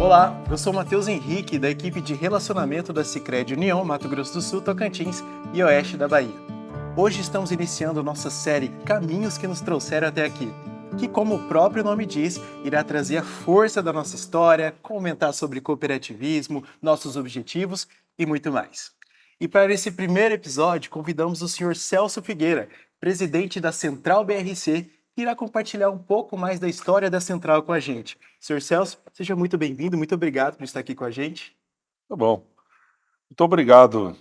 Olá, eu sou Matheus Henrique, da equipe de relacionamento da Sicredi União, Mato Grosso do Sul, Tocantins e Oeste da Bahia. Hoje estamos iniciando nossa série Caminhos que nos trouxeram até aqui, que, como o próprio nome diz, irá trazer a força da nossa história, comentar sobre cooperativismo, nossos objetivos e muito mais. E para esse primeiro episódio, convidamos o Sr. Celso Figueira, presidente da Central BRC, que irá compartilhar um pouco mais da história da Central com a gente. Sr. Celso, seja muito bem-vindo, muito obrigado por estar aqui com a gente. Tá bom. Muito obrigado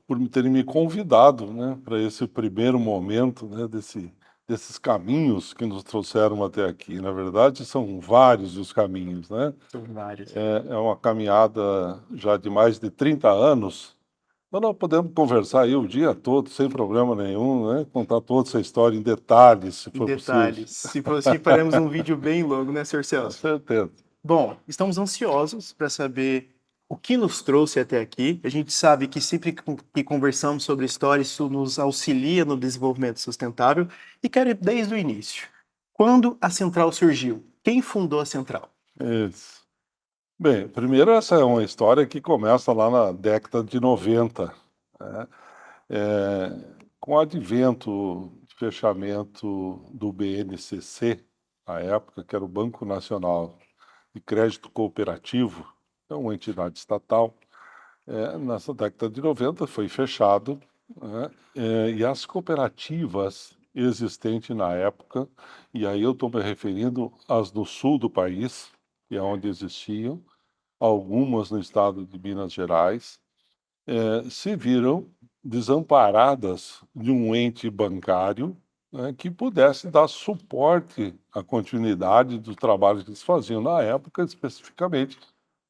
por terem me convidado, né, para esse primeiro momento, né, desses caminhos que nos trouxeram até aqui. Na verdade, são vários os caminhos, né? São vários. É uma caminhada já de mais de 30 anos. Mas nós podemos conversar aí o dia todo, sem problema nenhum, né? Contar toda essa história em detalhes, se Em for possível. detalhes. Se for assim, faremos um vídeo bem longo, né, Sr. Com Celso? certeza. Bom, estamos ansiosos para saber o que nos trouxe até aqui. A gente sabe que sempre que conversamos sobre história, isso nos auxilia no desenvolvimento sustentável. E quero ir desde o início. Quando a Central surgiu? Quem fundou a Central? Isso. Bem, primeiro essa é uma história que começa lá na década de 90, né? Com o advento de fechamento do BNCC, na época, que era o Banco Nacional de Crédito Cooperativo, é uma entidade estatal, nessa década de 90 foi fechado, né? E as cooperativas existentes na época, e aí eu estou me referindo às do sul do país, que é onde existiam, algumas no estado de Minas Gerais, se viram desamparadas de um ente bancário, né, que pudesse dar suporte à continuidade do trabalho que eles faziam na época, especificamente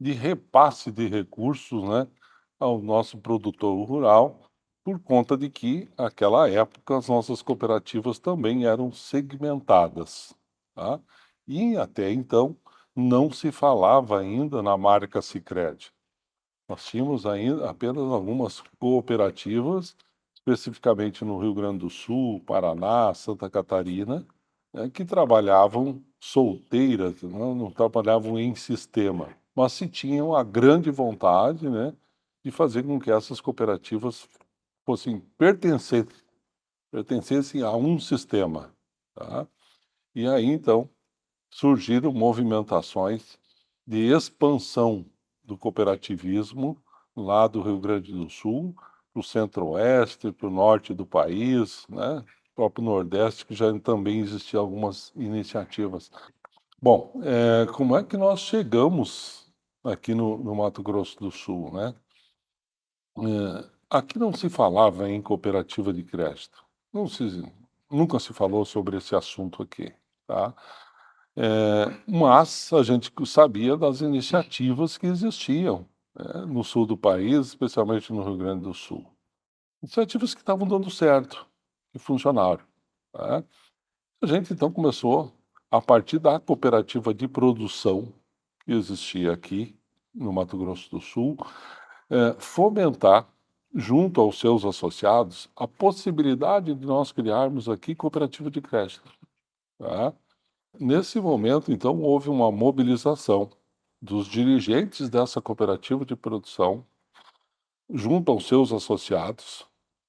de repasse de recursos, né, ao nosso produtor rural, por conta de que, naquela época, as nossas cooperativas também eram segmentadas, tá? E até então não se falava ainda na marca Sicredi. Nós tínhamos ainda apenas algumas cooperativas, especificamente no Rio Grande do Sul, Paraná, Santa Catarina, né, que trabalhavam solteiras, não trabalhavam em sistema, mas se tinham a grande vontade, né, de fazer com que essas cooperativas fossem pertencessem a um sistema, tá? E aí, então, surgiram movimentações de expansão do cooperativismo lá do Rio Grande do Sul, para o centro-oeste, para o norte do país, né? O próprio Nordeste, que já também existiam algumas iniciativas. Bom, como é que nós chegamos aqui no Mato Grosso do Sul, né? Aqui não se falava em cooperativa de crédito. Nunca se falou sobre esse assunto aqui, tá? Mas a gente sabia das iniciativas que existiam, né, no sul do país, especialmente no Rio Grande do Sul. Iniciativas que estavam dando certo, que funcionaram, tá? A gente então começou, a partir da cooperativa de produção que existia aqui no Mato Grosso do Sul, fomentar, junto aos seus associados, a possibilidade de nós criarmos aqui cooperativa de crédito, tá? Nesse momento, então, houve uma mobilização dos dirigentes dessa cooperativa de produção, junto aos seus associados,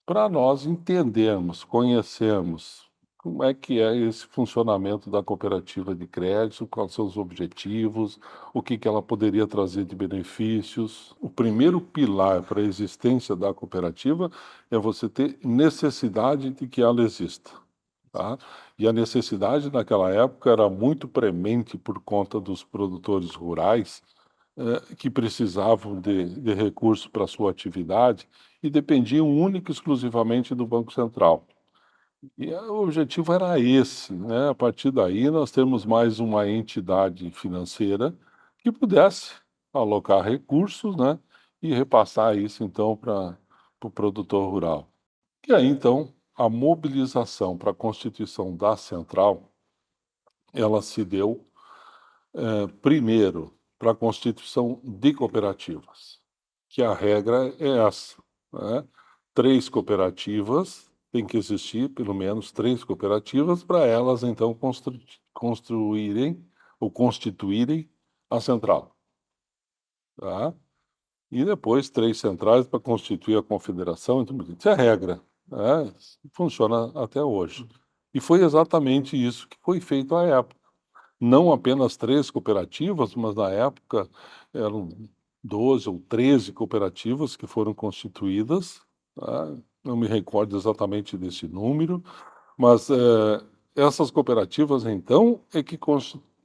para nós entendermos, conhecermos como é que é esse funcionamento da cooperativa de crédito, quais são os objetivos, o que que ela poderia trazer de benefícios. O primeiro pilar para a existência da cooperativa é você ter necessidade de que ela exista, tá? E a necessidade naquela época era muito premente por conta dos produtores rurais, que precisavam de recursos para sua atividade e dependiam única e exclusivamente do Banco Central. E o objetivo era esse, né? A partir daí nós temos mais uma entidade financeira que pudesse alocar recursos, né? E repassar isso então para o produtor rural. E aí então a mobilização para a constituição da central, ela se deu primeiro para a constituição de cooperativas, que a regra é essa, né? 3 cooperativas, tem que existir pelo menos 3 cooperativas para elas então construírem ou constituírem a central, tá? E depois 3 centrais para constituir a confederação, então, isso é regra, né, funciona até hoje. E foi exatamente isso que foi feito à época. Não apenas 3 cooperativas, mas na época eram 12 ou 13 cooperativas que foram constituídas, tá, não me recordo exatamente desse número, mas, essas cooperativas então é que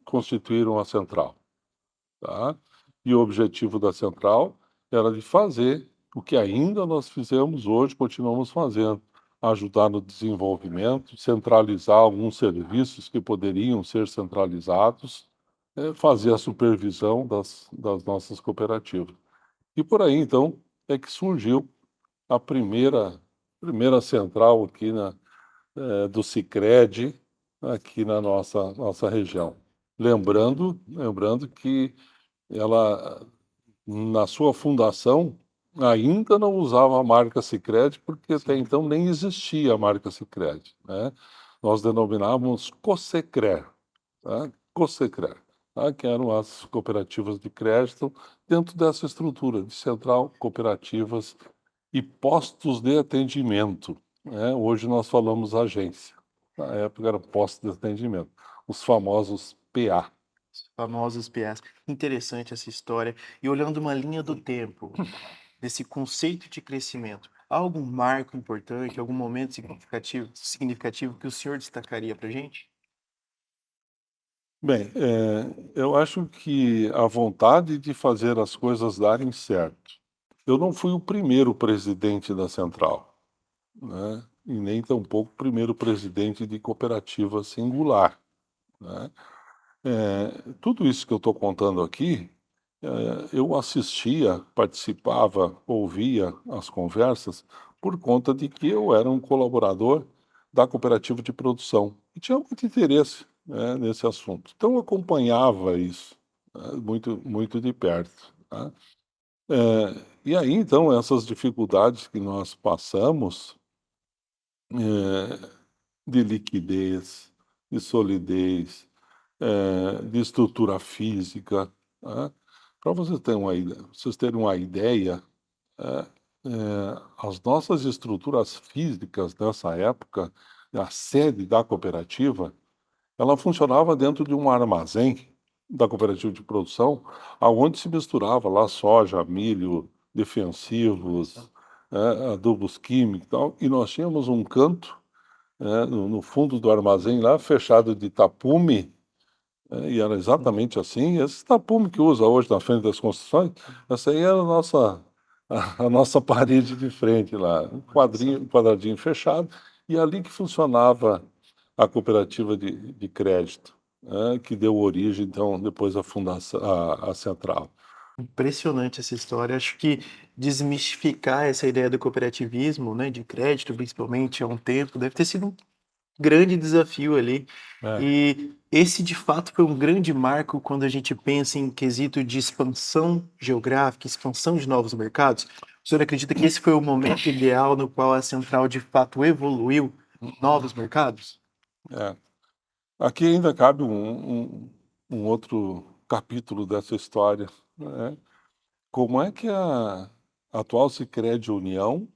constituíram a central, tá. E o objetivo da central era de fazer o que ainda nós fizemos hoje, continuamos fazendo, ajudar no desenvolvimento, centralizar alguns serviços que poderiam ser centralizados, fazer a supervisão das nossas cooperativas. E por aí então é que surgiu a primeira central aqui do Sicredi, aqui na nossa região. Lembrando que ela, na sua fundação, ainda não usava a marca Sicredi, porque até então nem existia a marca Sicredi, né. Nós denominávamos Cossecrer, tá, Cossecrer, tá, que eram as cooperativas de crédito dentro dessa estrutura de central, cooperativas e postos de atendimento, né. Hoje nós falamos agência, na época era postos de atendimento, os famosos PA. Os famosos PAs. Interessante essa história. E olhando uma linha do tempo, desse conceito de crescimento, há algum marco importante, algum momento significativo que o senhor destacaria para gente? Bem, eu acho que a vontade de fazer as coisas darem certo. Eu não fui o primeiro presidente da central, né, e nem tampouco o primeiro presidente de cooperativa singular, né. Tudo isso que eu estou contando aqui, eu assistia, participava, ouvia as conversas por conta de que eu era um colaborador da cooperativa de produção e tinha muito interesse, né, nesse assunto. Então eu acompanhava isso, né, muito de perto, tá. E aí então essas dificuldades que nós passamos, de liquidez, de solidez, de estrutura física, né. Para vocês terem uma ideia, eh as nossas estruturas físicas nessa época, a sede da cooperativa, ela funcionava dentro de um armazém da cooperativa de produção, aonde se misturava lá soja, milho, defensivos, adubos químicos e tal, e nós tínhamos um canto, no fundo do armazém lá, fechado de tapume, e era exatamente assim. Esse tapume que usa hoje na frente das construções, essa aí era a nossa parede de frente lá, um quadradinho fechado, e ali que funcionava a cooperativa de crédito, né, que deu origem, então, depois à fundação, à central. Impressionante essa história. Acho que desmistificar essa ideia do cooperativismo, né, de crédito, principalmente há um tempo, deve ter sido um grande desafio ali. É. E esse, de fato, foi um grande marco quando a gente pensa em quesito de expansão geográfica, expansão de novos mercados. O senhor acredita que esse foi o momento ideal no qual a central, de fato, evoluiu novos mercados? É. Aqui ainda cabe um outro capítulo dessa história, né. Como é que a atual Sicredi União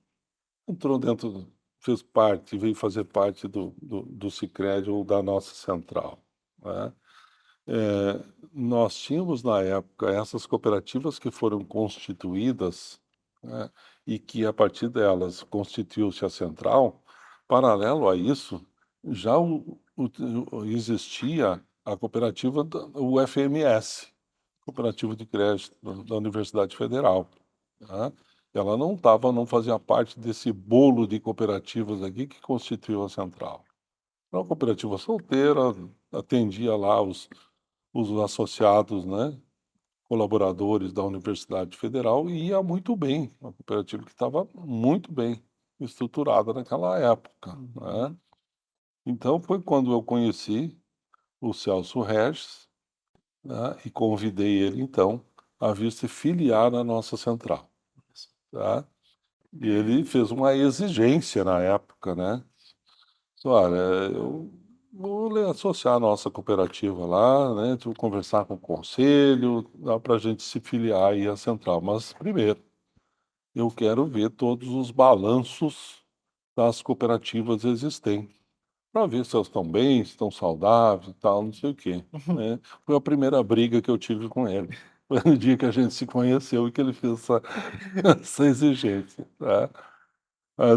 entrou dentro, fez parte, veio fazer parte do Sicredi ou da nossa central, né. Nós tínhamos na época essas cooperativas que foram constituídas, né, e que a partir delas constituiu-se a central. Paralelo a isso, já existia a cooperativa o FMS, Cooperativa de Crédito da Universidade Federal, tá. Ela não fazia parte desse bolo de cooperativas aqui que constituiu a central. Era uma cooperativa solteira, atendia lá os associados, né, colaboradores da Universidade Federal, e ia muito bem, uma cooperativa que estava muito bem estruturada naquela época, né. Então foi quando eu conheci o Celso Regis, né, e convidei ele então a vir se filiar na nossa central, tá. E ele fez uma exigência na época, né. Disse: "Olha, Vou associar a nossa cooperativa lá, né, de conversar com o conselho, dá para a gente se filiar aí à central. Mas, primeiro, eu quero ver todos os balanços das cooperativas existentes, para ver se elas estão bem, se estão saudáveis e tal, não sei o quê, né. Foi a primeira briga que eu tive com ele. Foi no dia que a gente se conheceu e que ele fez essa exigência, tá.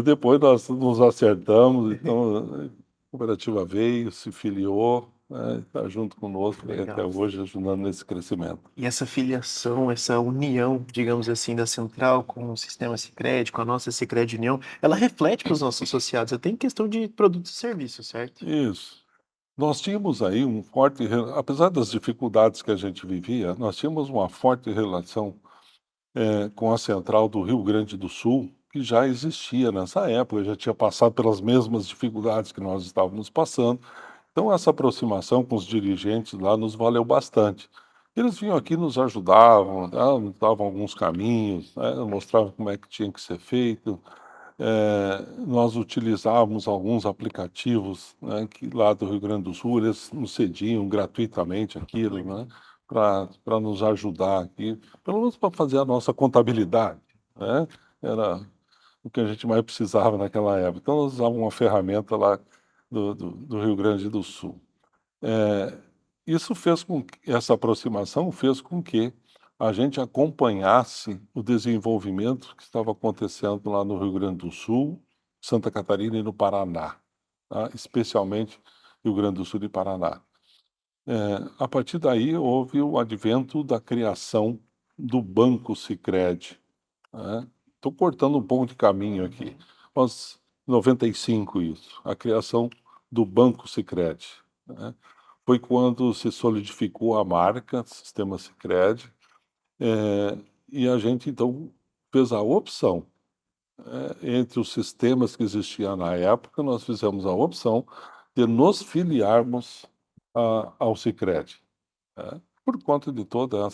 Depois nós nos acertamos, então a cooperativa veio, se filiou, né, está junto conosco aí até Legal. hoje, ajudando nesse crescimento. E essa filiação, essa união, digamos assim, da central com o sistema Sicredi, com a nossa Sicredi União, ela reflete para os nossos associados, até em questão de produtos e serviços, certo? Isso. Nós tínhamos aí um forte re apesar das dificuldades que a gente vivia, nós tínhamos uma forte relação, com a central do Rio Grande do Sul, que já existia nessa época, já tinha passado pelas mesmas dificuldades que nós estávamos passando. Então essa aproximação com os dirigentes lá nos valeu bastante. Eles vinham aqui, nos ajudavam, nos davam alguns caminhos, né, mostravam como é que tinha que ser feito. Nós utilizávamos alguns aplicativos, né, que lá do Rio Grande do Sul eles nos cediam gratuitamente aquilo, né, para nos ajudar aqui, pelo menos para fazer a nossa contabilidade, né, era o que a gente mais precisava naquela época. Então nós usávamos uma ferramenta lá do Rio Grande do Sul. Eh, Isso fez com que essa aproximação fez com que a gente acompanhasse o desenvolvimento que estava acontecendo lá no Rio Grande do Sul, Santa Catarina e no Paraná, tá, especialmente Rio Grande do Sul e Paraná. A partir daí houve o advento da criação do Banco Sicredi, né. Estou cortando um pouco de caminho aqui, mas 95 isso, a criação do Banco Sicredi, né. Foi quando se solidificou a marca Sistema Sicredi, e a gente então fez a opção, entre os sistemas que existiam na época, nós fizemos a opção de nos filiarmos a ao Sicredi, né, por conta de toda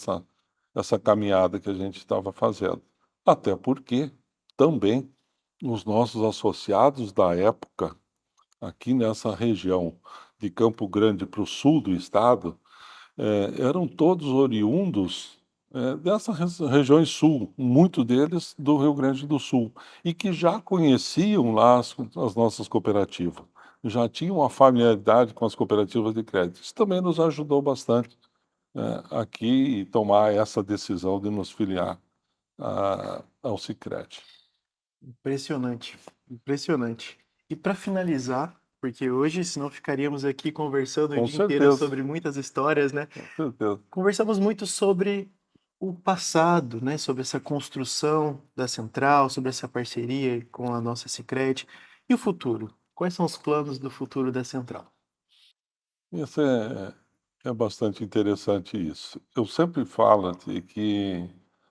essa caminhada que a gente estava fazendo. Até porque também os nossos associados da época, aqui nessa região de Campo Grande para o sul do estado, eram todos oriundos, dessas regiões sul, muito deles do Rio Grande do Sul, e que já conheciam lá as nossas cooperativas, já tinham uma familiaridade com as cooperativas de crédito. Isso também nos ajudou bastante, aqui tomar essa decisão de nos filiar ao Sicredi. Impressionante, impressionante. E para finalizar, porque hoje, senão ficaríamos aqui conversando o Com dia inteiro certeza, sobre muitas histórias, né? com certeza. Conversamos muito sobre o passado, né? Sobre essa construção da central, sobre essa parceria com a nossa Sicredi. E o futuro? Quais são os planos do futuro da central? Isso é bastante interessante isso. Eu sempre falo de que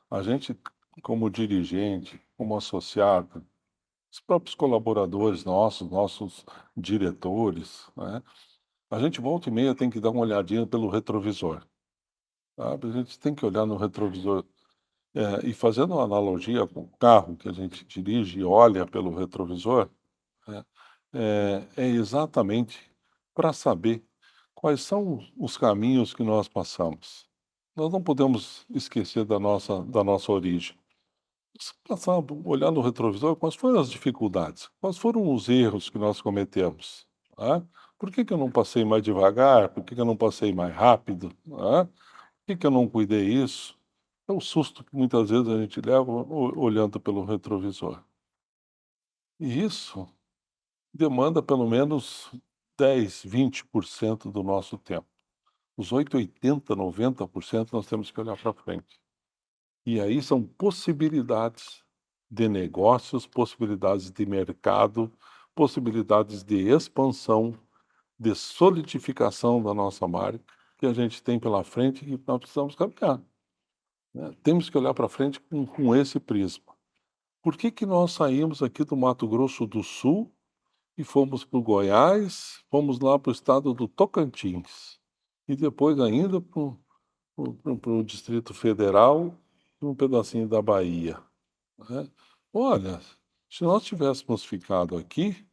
a gente, como dirigente, como associado, os próprios colaboradores nossos diretores, né, a gente volta e meia tem que dar uma olhadinha pelo retrovisor, sabe? A gente tem que olhar no retrovisor, e fazendo uma analogia com o carro que a gente dirige e olha pelo retrovisor, né, é exatamente para saber quais são os caminhos que nós passamos. Nós não podemos esquecer da nossa origem. Se passar, olhar no retrovisor, quais foram as dificuldades? Quais foram os erros que nós cometemos? Né? Por que que eu não passei mais devagar? Por que que eu não passei mais rápido? Né? Por que que eu não cuidei isso? É o susto que muitas vezes a gente leva olhando pelo retrovisor. E isso demanda pelo menos 10, 20% do nosso tempo. Os 8, 80, 90% nós temos que olhar para frente. E aí são possibilidades de negócios, possibilidades de mercado, possibilidades de expansão, de solidificação da nossa marca, que a gente tem pela frente e que nós precisamos caminhar, né. Temos que olhar para frente com esse prisma. Por que que nós saímos aqui do Mato Grosso do Sul e fomos para o Goiás, fomos lá para o estado do Tocantins, e depois ainda para o Distrito Federal e um pedacinho da Bahia, né. Olha, se nós tivéssemos ficado aqui,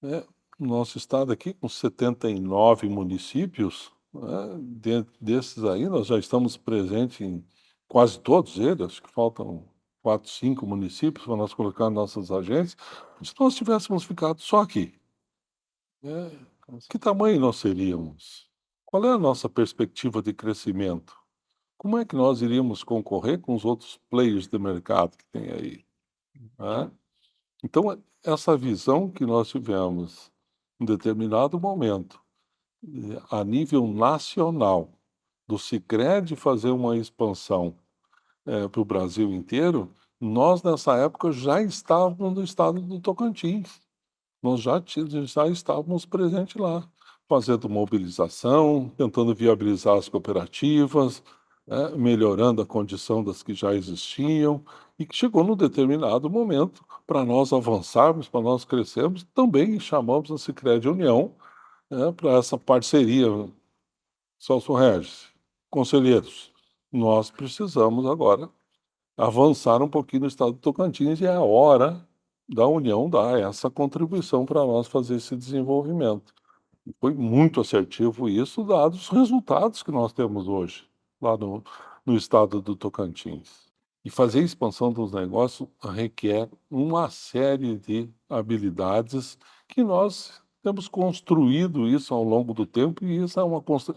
né, nosso estado aqui com 79 municípios, né, desses aí nós já estamos presentes em quase todos eles, acho que faltam 4, 5 municípios para nós colocar nossas agências. Se nós tivéssemos ficado só aqui, que tamanho nós seríamos? Qual é a nossa perspectiva de crescimento? Como é que nós iríamos concorrer com os outros players do mercado que tem aí, né? Então, essa visão que nós tivemos em determinado momento, a nível nacional, do Sicredi fazer uma expansão, para o Brasil inteiro, nós nessa época já estávamos no estado do Tocantins. Nós já estávamos presentes lá, fazendo mobilização, tentando viabilizar as cooperativas, melhorando a condição das que já existiam, e que chegou num determinado momento, para nós avançarmos, para nós crescermos, também chamamos a Sicredi União, para essa parceria. Celso Regis, conselheiros, nós precisamos agora avançar um pouquinho no estado do Tocantins e é a hora da União dar essa contribuição para nós fazer esse desenvolvimento. E foi muito assertivo isso, dados os resultados que nós temos hoje, lá no estado do Tocantins. E fazer a expansão dos negócios requer uma série de habilidades que nós temos construído isso ao longo do tempo, e isso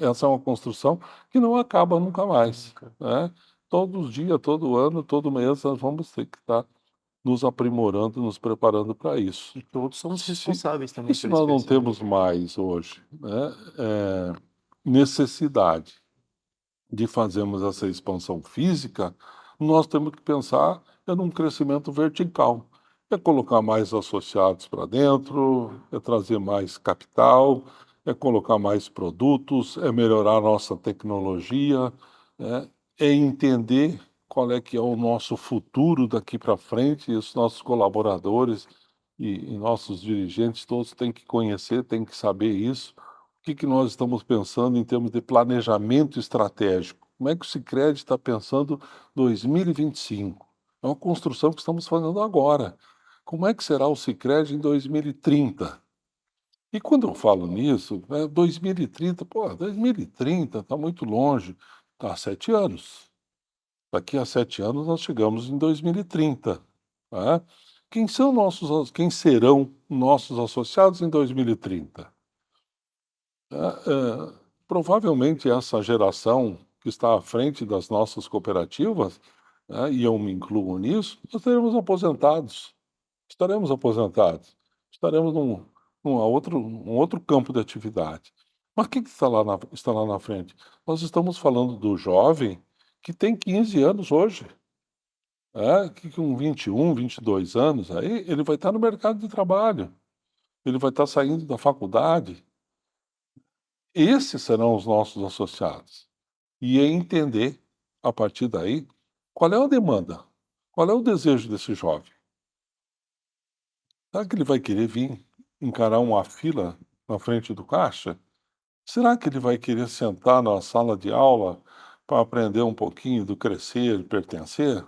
essa é uma construção que não acaba nunca mais, né? Todos os dias, todo ano, todo mês, nós vamos ter que estar nos aprimorando, nos preparando para isso. E todos somos Se responsáveis e também se por esse nós não crescimento. temos mais hoje, né, necessidade de fazermos essa expansão física, nós temos que pensar num crescimento vertical. É colocar mais associados para dentro, é trazer mais capital, é colocar mais produtos, é melhorar a nossa tecnologia, né, é entender qual é que é o nosso futuro daqui para frente, e os nossos colaboradores e nossos dirigentes todos têm que conhecer, têm que saber isso. O que que nós estamos pensando em termos de planejamento estratégico? Como é que o Sicredi está pensando 2025? É uma construção que estamos fazendo agora. Como é que será o Sicredi em 2030? E quando eu falo nisso, 2030, pô, 2030 está muito longe, está há 7 anos. Daqui a 7 anos nós chegamos em 2030, tá? Quem serão nossos associados em 2030? Provavelmente essa geração que está à frente das nossas cooperativas, e eu me incluo nisso, nós estaremos aposentados, estaremos um outro campo de atividade. Mas o que está lá na frente? Nós estamos falando do jovem que tem 15 anos hoje, que com 21, 22 anos, aí ele vai estar no mercado de trabalho, ele vai estar saindo da faculdade. Esses serão os nossos associados. E é entender, a partir daí, qual é a demanda, qual é o desejo desse jovem. Será que ele vai querer vir encarar uma fila na frente do caixa? Será que ele vai querer sentar na sala de aula para aprender um pouquinho do crescer e pertencer?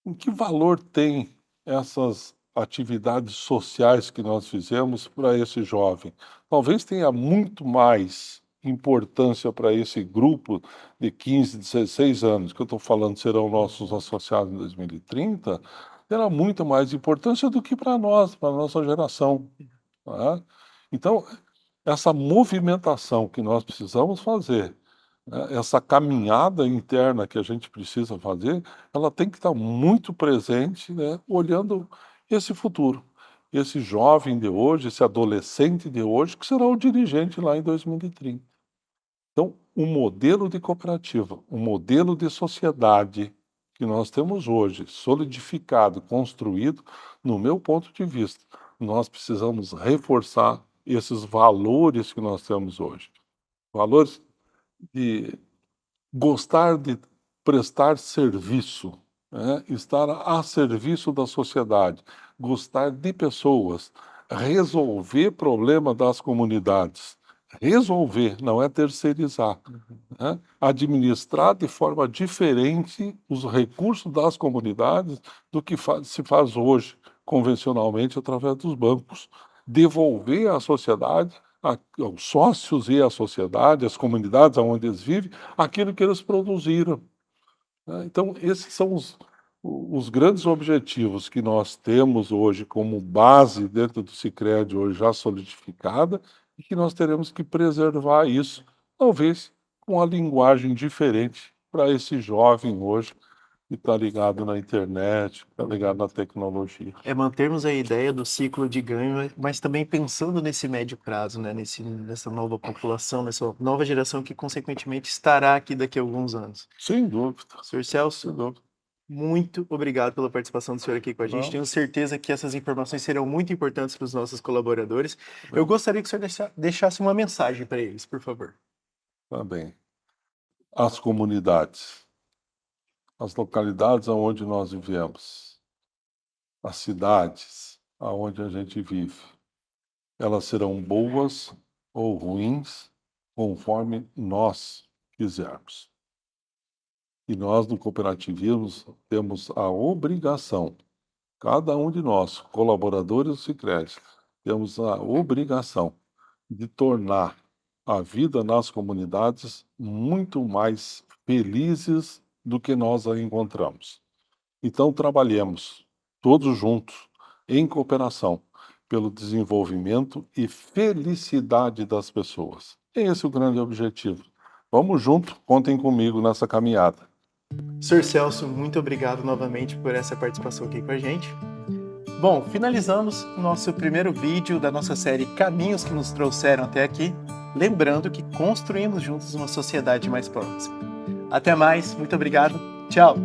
Em que valor tem essas atividades sociais que nós fizemos para esse jovem? Talvez tenha muito mais importância para esse grupo de 15, 16 anos, que eu estou falando serão nossos associados em 2030, terá muito mais importância do que para nós, para a nossa geração, tá? Então, essa movimentação que nós precisamos fazer, essa caminhada interna que a gente precisa fazer, ela tem que estar muito presente, né, olhando esse futuro, esse jovem de hoje, esse adolescente de hoje, que será o dirigente lá em 2030. Então, o modelo de cooperativa, o modelo de sociedade que nós temos hoje, solidificado, construído, no meu ponto de vista, nós precisamos reforçar esses valores que nós temos hoje. Valores de gostar de prestar serviço, estar a serviço da sociedade, gostar de pessoas, resolver problema das comunidades. Resolver, não é terceirizar, administrar de forma diferente os recursos das comunidades do que se faz hoje, convencionalmente, através dos bancos. devolver à sociedade, aos sócios e à sociedade, às comunidades onde eles vivem, aquilo que eles produziram, né. Então, esses são os grandes objetivos que nós temos hoje como base dentro do Sicredi, hoje já solidificada, e que nós teremos que preservar isso, talvez com a linguagem diferente para esse jovem hoje que está ligado na internet, que está ligado na tecnologia. É mantermos a ideia do ciclo de ganho, mas também pensando nesse médio prazo, né? Nessa nova população, nessa nova geração que, consequentemente, estará aqui daqui a alguns anos. Sem dúvida, Senhor Celso, sem dúvida. muito obrigado pela participação do senhor aqui com a gente. Não. Tenho certeza que essas informações serão muito importantes para os nossos colaboradores. Eu gostaria que o senhor deixasse uma mensagem para eles, por favor. Também. As comunidades, as localidades onde nós vivemos, as cidades aonde a gente vive, elas serão boas ou ruins conforme nós quisermos. E nós, no cooperativismo, temos a obrigação, cada um de nós, colaboradores do Sicredi, temos a obrigação de tornar a vida nas comunidades muito mais felizes do que nós a encontramos. Então, trabalhemos todos juntos, em cooperação, pelo desenvolvimento e felicidade das pessoas. Esse é o grande objetivo. Vamos junto, contem comigo nessa caminhada. Sr. Celso, muito obrigado novamente por essa participação aqui com a gente. Bom, finalizamos o nosso primeiro vídeo da nossa série Caminhos que nos trouxeram até aqui, lembrando que construímos juntos uma sociedade mais próxima. Até mais, muito obrigado, tchau!